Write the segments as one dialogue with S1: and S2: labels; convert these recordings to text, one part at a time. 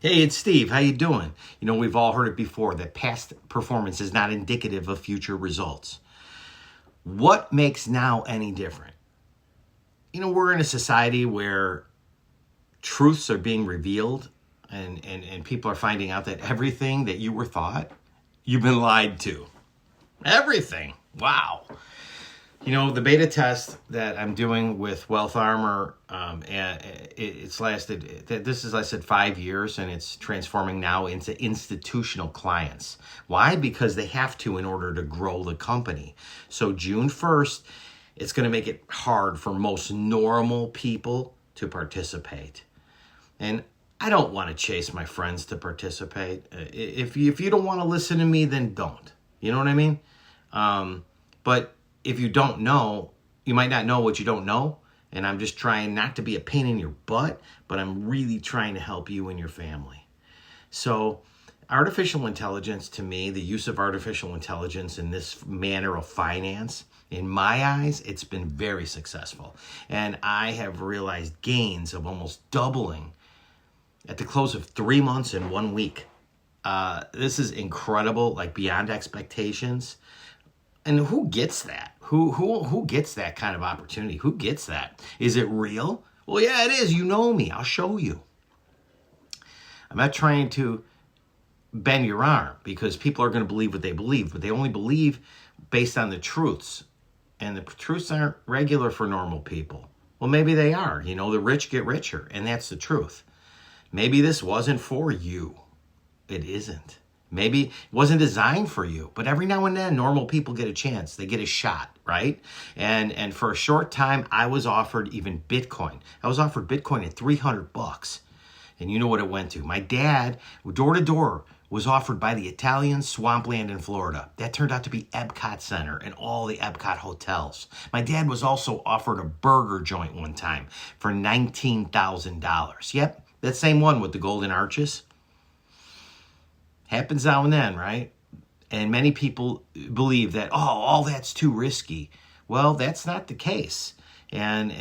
S1: Hey, it's Steve. How you doing? You know, we've all heard it before that past performance is not indicative of future results. What makes now any different? You know, we're in a society where truths are being revealed and people are finding out that everything that you were thought, you've been lied to. Everything. Wow. You know, the beta test that I'm doing with Wealth Armor, it's lasted, this is, I said, 5 years, and it's transforming now into institutional clients. Why? Because they have to in order to grow the company. So June 1st, it's going to make it hard for most normal people to participate. And I don't want to chase my friends to participate. If you don't want to listen to me, then don't. You know what I mean? But if you don't know, you might not know what you don't know. And I'm just trying not to be a pain in your butt, but I'm really trying to help you and your family. So artificial intelligence, to me, the use of artificial intelligence in this manner of finance, in my eyes, it's been very successful. And I have realized gains of almost doubling at the close of 3 months and 1 week. This is incredible, like beyond expectations. And who gets that? Who gets that kind of opportunity? Who gets that? Is it real? Well, yeah, it is. You know me. I'll show you. I'm not trying to bend your arm because people are going to believe what they believe, but they only believe based on the truths. And the truths aren't regular for normal people. Well, maybe they are. You know, the rich get richer, and that's the truth. Maybe this wasn't for you. It isn't. Maybe it wasn't designed for you, but every now and then normal people get a chance. They get a shot, right? And for a short time, I was offered even Bitcoin. I was offered Bitcoin at $300. And you know what it went to? My dad, door to door, was offered by the Italian swampland in Florida. That turned out to be Epcot Center and all the Epcot hotels. My dad was also offered a burger joint one time for $19,000. Yep, that same one with the golden arches. Happens now and then, right? And many people believe that, all that's too risky. Well, that's not the case. And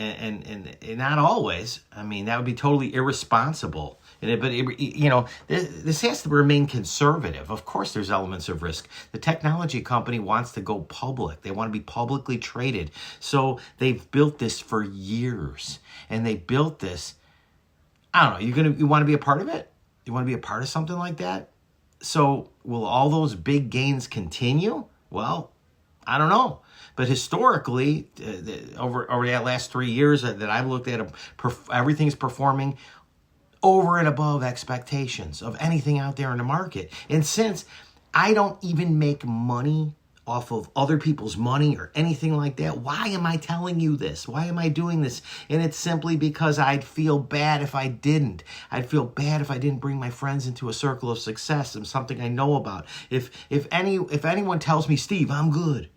S1: not always. I mean, that would be totally irresponsible. This has to remain conservative. Of course, there's elements of risk. The technology company wants to go public. They want to be publicly traded. So they've built this for years. And they built this, I don't know, you want to be a part of it? You want to be a part of something like that? So will all those big gains continue? Well, I don't know. But historically, over that last 3 years that I've looked at, everything's performing over and above expectations of anything out there in the market. And since I don't even make money off of other people's money or anything like that, why am I telling you this? Why am I doing this? And it's simply because I'd feel bad if I didn't. I'd feel bad if I didn't bring my friends into a circle of success and something I know about. If anyone tells me, Steve, I'm good,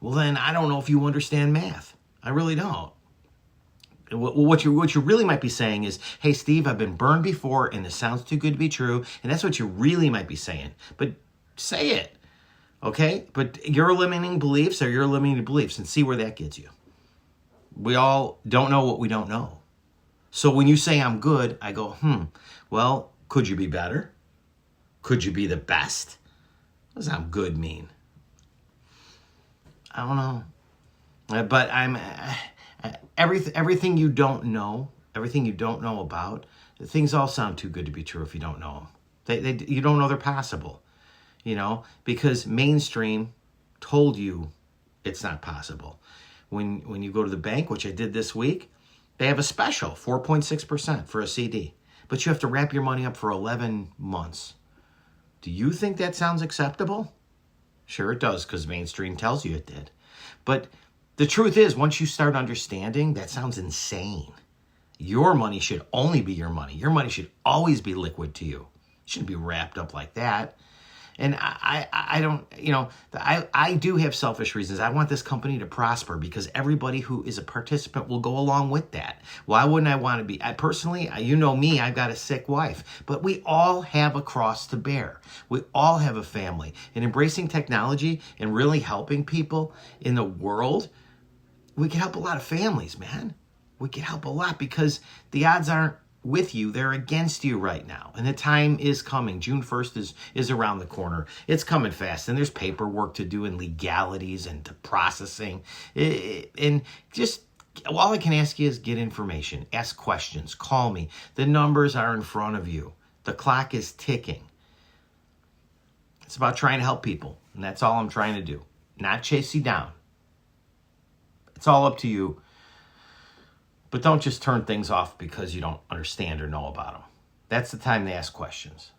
S1: well then I don't know if you understand math. I really don't. What you really might be saying is, hey Steve, I've been burned before and this sounds too good to be true. And that's what you really might be saying. But say it. Okay, but you're limiting beliefs or you're limiting beliefs, and see where that gets you. We all don't know what we don't know. So when you say I'm good, I go, well, could you be better? Could you be the best? What does I'm good mean? I don't know. But I'm everything you don't know about, things all sound too good to be true if you don't know them. You don't know they're possible. You know, because mainstream told you it's not possible. When you go to the bank, which I did this week, they have a special, 4.6% for a CD. But you have to wrap your money up for 11 months. Do you think that sounds acceptable? Sure it does, because mainstream tells you it did. But the truth is, once you start understanding, that sounds insane. Your money should only be your money. Your money should always be liquid to you. It shouldn't be wrapped up like that. And I don't, I do have selfish reasons. I want this company to prosper because everybody who is a participant will go along with that. Why wouldn't I want to be? Personally, you know me, I've got a sick wife, but we all have a cross to bear. We all have a family. And embracing technology and really helping people in the world, we can help a lot of families, man. We can help a lot because the odds aren't with you, they're against you right now. And the time is coming. June 1st is around the corner. It's coming fast. And there's paperwork to do and legalities and processing. And just all I can ask you is get information, ask questions, call me. The numbers are in front of you. The clock is ticking. It's about trying to help people. And that's all I'm trying to do. Not chase you down. It's all up to you. But don't just turn things off because you don't understand or know about them. That's the time to ask questions.